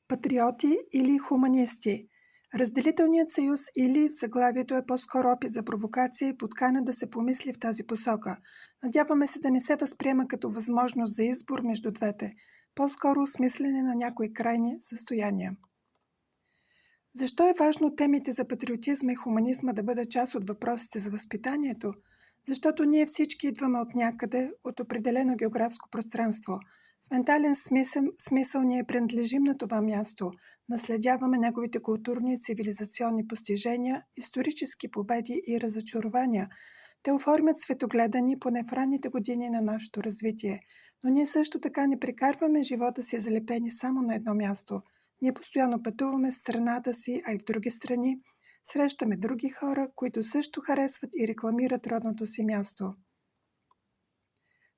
Патриоти или хуманисти. Разделителният съюз или в заглавието е по-скоро опит за провокация и подкана да се помисли в тази посока. Надяваме се да не се възприема като възможност за избор между двете, по-скоро осмислене на някои крайни състояния. Защо е важно темите за патриотизма и хуманизма да бъдат част от въпросите за възпитанието? Защото ние всички идваме от някъде, от определено географско пространство. В ментален смисъл ние принадлежим на това място, наследяваме неговите културни и цивилизационни постижения, исторически победи и разочарования. Те оформят светогледа ни поне в ранните години на нашето развитие. Но ние също така не прекарваме живота си залепени само на едно място. Ние постоянно пътуваме в страната си, а и в други страни. Срещаме други хора, които също харесват и рекламират родното си място.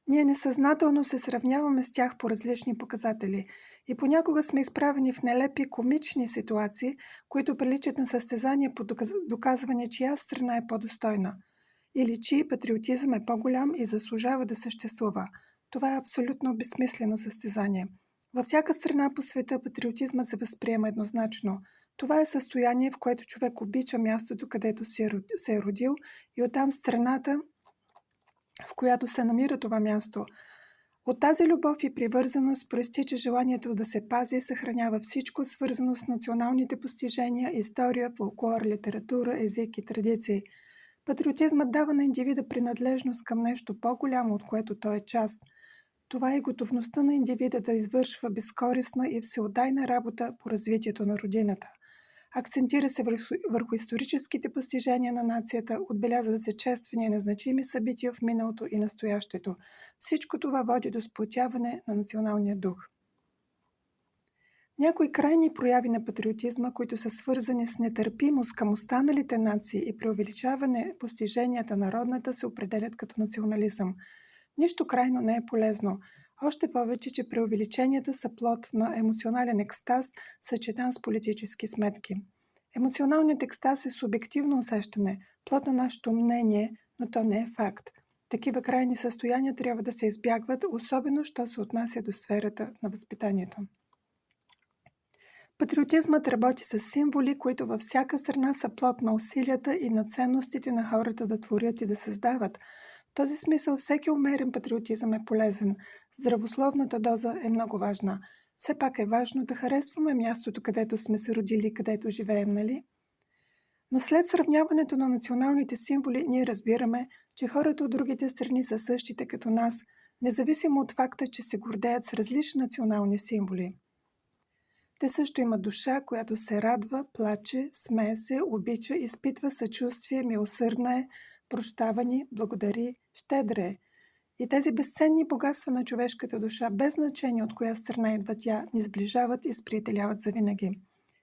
Ние несъзнателно се сравняваме с тях по различни показатели и понякога сме изправени в нелепи комични ситуации, които приличат на състезания по доказване, чия страна е по-достойна или чий патриотизъм е по-голям и заслужава да съществува. Това е абсолютно безсмислено състезание. Във всяка страна по света патриотизмът се възприема еднозначно. Това е състояние, в което човек обича мястото, където се е родил и оттам страната, в която се намира това място. От тази любов и привързаност проистича желанието да се пази и съхранява всичко, свързано с националните постижения, история, фолклор, литература, език и традиции. Патриотизмът дава на индивида принадлежност към нещо по-голямо, от което той е част. Това е готовността на индивида да извършва безкористна и всеотдайна работа по развитието на родината. Акцентира се върху историческите постижения на нацията, отбелязва се чествания на значими събития в миналото и настоящето. Всичко това води до сплотяване на националния дух. Някои крайни прояви на патриотизма, които са свързани с нетърпимост към останалите нации и преувеличаване постиженията на родната, се определят като национализъм. Нищо крайно не е полезно. Още повече, че преувеличенията са плод на емоционален екстаз, съчетан с политически сметки. Емоционалният екстаз е субективно усещане, плод на нашето мнение, но то не е факт. Такива крайни състояния трябва да се избягват, особено що се отнася до сферата на възпитанието. Патриотизмът работи с символи, които във всяка страна са плод на усилията и на ценностите на хората да творят и да създават. В този смисъл всеки умерен патриотизъм е полезен. Здравословната доза е много важна. Все пак е важно да харесваме мястото, където сме се родили, където живеем, нали? Но след сравняването на националните символи, ние разбираме, че хората от другите страни са същите като нас, независимо от факта, че се гордеят с различни национални символи. Те също имат душа, която се радва, плаче, смее се, обича, изпитва съчувствие, милосърдна е, прощава ни, благодари, щедра е. И тези безценни богатства на човешката душа, без значение от коя страна идва тя, ни сближават и сприятеляват завинаги.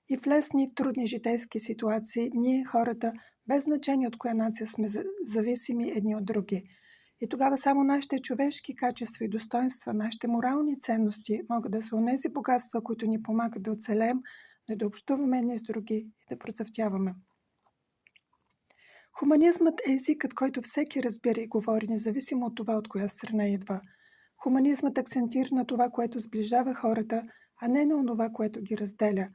И в лесни и в трудни житейски ситуации, ние, хората, без значение от коя нация сме зависими едни от други. И тогава само нашите човешки качества и достоинства, нашите морални ценности могат да са онези богатства, които ни помагат да оцелеем, да общуваме едни с други и да процъфтяваме. Хуманизмът е езикът, който всеки разбира и говори, независимо от това, от коя страна идва. Хуманизмът акцентира на това, което сближава хората, а не на онова, което ги разделя.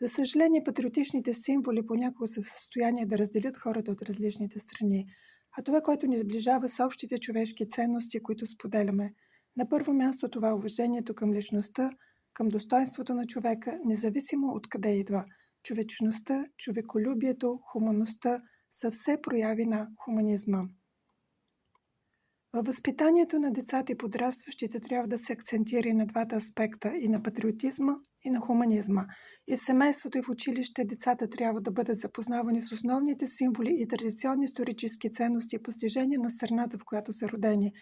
За съжаление, патриотичните символи понякога са в състояние да разделят хората от различните страни, а това, което ни сближава с общите човешки ценности, които споделяме. На първо място това е уважението към личността, към достоинството на човека, независимо от къде идва. Човечността, човеколюбието, хуманността са все прояви на хуманизма. Във възпитанието на децата и подрастващите трябва да се акцентира и на двата аспекта, и на патриотизма, и на хуманизма. И в семейството и в училище децата трябва да бъдат запознавани с основните символи и традиционни исторически ценности и постижения на страната, в която са родени.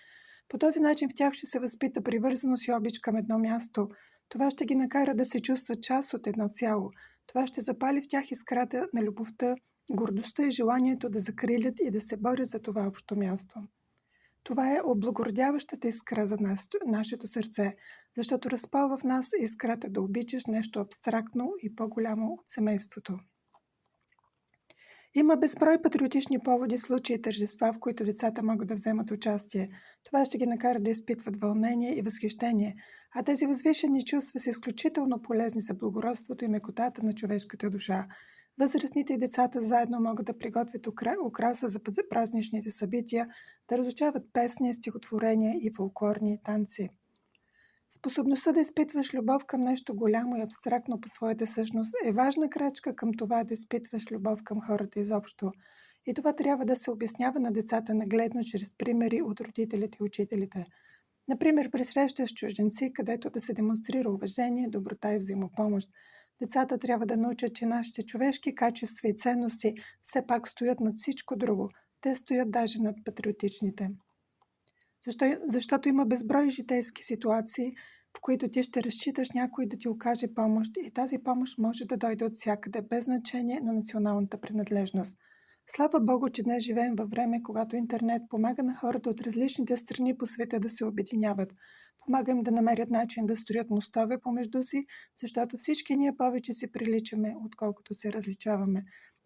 По този начин в тях ще се възпита привързаност и обич към едно място. Това ще ги накара да се чувстват част от едно цяло. Това ще запали в тях искрата на любовта, гордостта и желанието да закрилят и да се борят за това общо място. Това е облагородяващата искра за нашето сърце, защото разпалва в нас искрата да обичаш нещо абстрактно и по-голямо от семейството. Има безброй патриотични поводи, случаи и тържества, в които децата могат да вземат участие. Това ще ги накара да изпитват вълнение и възхищение, а тези възвишени чувства са изключително полезни за благородството и мекотата на човешката душа. Възрастните и децата заедно могат да приготвят украса за празничните събития, да разучават песни, стихотворения и фолклорни танци. Способността да изпитваш любов към нещо голямо и абстрактно по своята същност е важна крачка към това да изпитваш любов към хората изобщо. И това трябва да се обяснява на децата нагледно чрез примери от родителите и учителите. Например, при среща с чужденци, където да се демонстрира уважение, доброта и взаимопомощ. Децата трябва да научат, че нашите човешки качества и ценности все пак стоят над всичко друго. Те стоят даже над патриотичните. Защото има безброй житейски ситуации, в които ти ще разчиташ някой да ти окаже помощ и тази помощ може да дойде от всякъде, без значение на националната принадлежност. Слава Богу, че днес живеем във време, когато интернет помага на хората от различните страни по света да се обединяват. Помага им да намерят начин да строят мостове помежду си, защото всички ние повече си приличаме, отколкото се различаваме.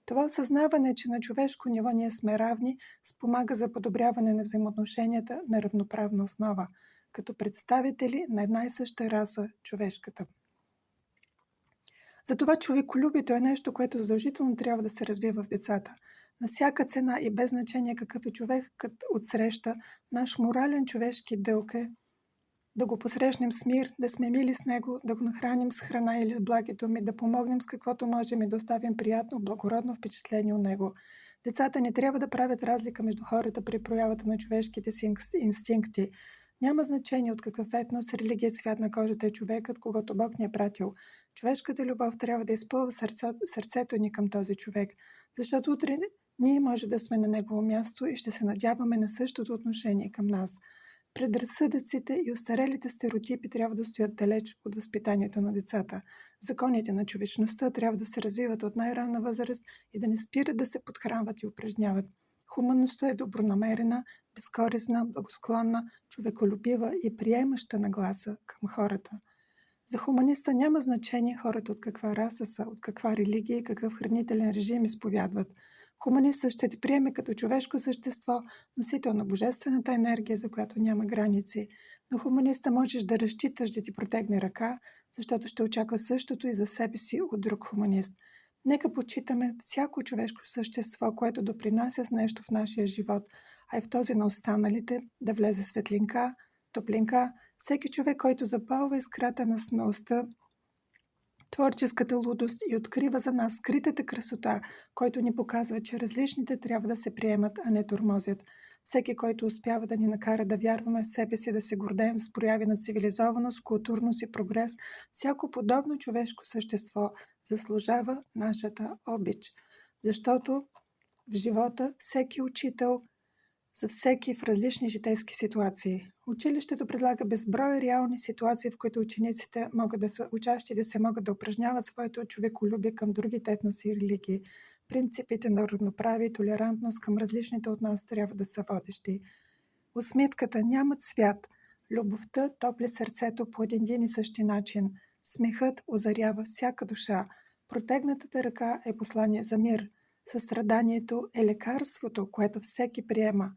Това осъзнаване, че на човешко ниво ние сме равни, спомага за подобряване на взаимоотношенията на равноправна основа, като представители на една и съща раса – човешката. Затова човеколюбието е нещо, което задължително трябва да се развива в децата. На всяка цена и без значение какъв е човекът отсреща, наш морален човешки дълг е да го посрещнем с мир, да сме мили с него, да го нахраним с храна или с благи думи, да помогнем с каквото можем и да оставим приятно, благородно впечатление от него. Децата не трябва да правят разлика между хората при проявата на човешките си инстинкти. Няма значение от какъв етнос, религия, цвят на кожата е човекът, когато Бог ни е пратил. Човешката любов трябва да изпълва сърцето ни към този човек, защото утре ние може да сме на негово място и ще се надяваме на същото отношение към нас. Предразсъдъците и остарелите стереотипи трябва да стоят далеч от възпитанието на децата. Законите на човечността трябва да се развиват от най-ранна възраст и да не спират да се подхранват и упражняват. Хуманността е добронамерена, безкорисна, благосклонна, човеколюбива и приемаща нагласа към хората. За хуманиста няма значение хората от каква раса са, от каква религия и какъв хранителен режим изповядват. Хуманистът ще те приеме като човешко същество, носител на божествената енергия, за която няма граници. Но хуманиста можеш да разчиташ да ти протегне ръка, защото ще очаква същото и за себе си от друг хуманист. Нека почитаме всяко човешко същество, което допринася с нещо в нашия живот, а и в този на останалите да влезе светлинка, топлинка, всеки човек, който запалва искрата на смелостта, творческата лудост и открива за нас скритата красота, който ни показва, че различните трябва да се приемат, а не тормозят. Всеки, който успява да ни накара да вярваме в себе си, да се гордеем с прояви на цивилизованост, културност и прогрес, всяко подобно човешко същество заслужава нашата обич. Защото в живота всеки учител за всеки в различни житейски ситуации. Училището предлага безброй реални ситуации, в които учениците учащи да се могат да упражняват своето човеколюбие към другите етноси и религии. Принципите на равноправие и толерантност към различните от нас трябва да са водещи. Усмивката няма цвят. Любовта топли сърцето по един и същи начин. Смехът озарява всяка душа. Протегнатата ръка е послание за мир. Състраданието е лекарството, което всеки приема,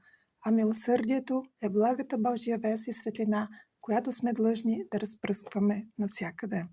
а милосърдието е благата Божия вест и светлина, която сме длъжни да разпръскваме навсякъде.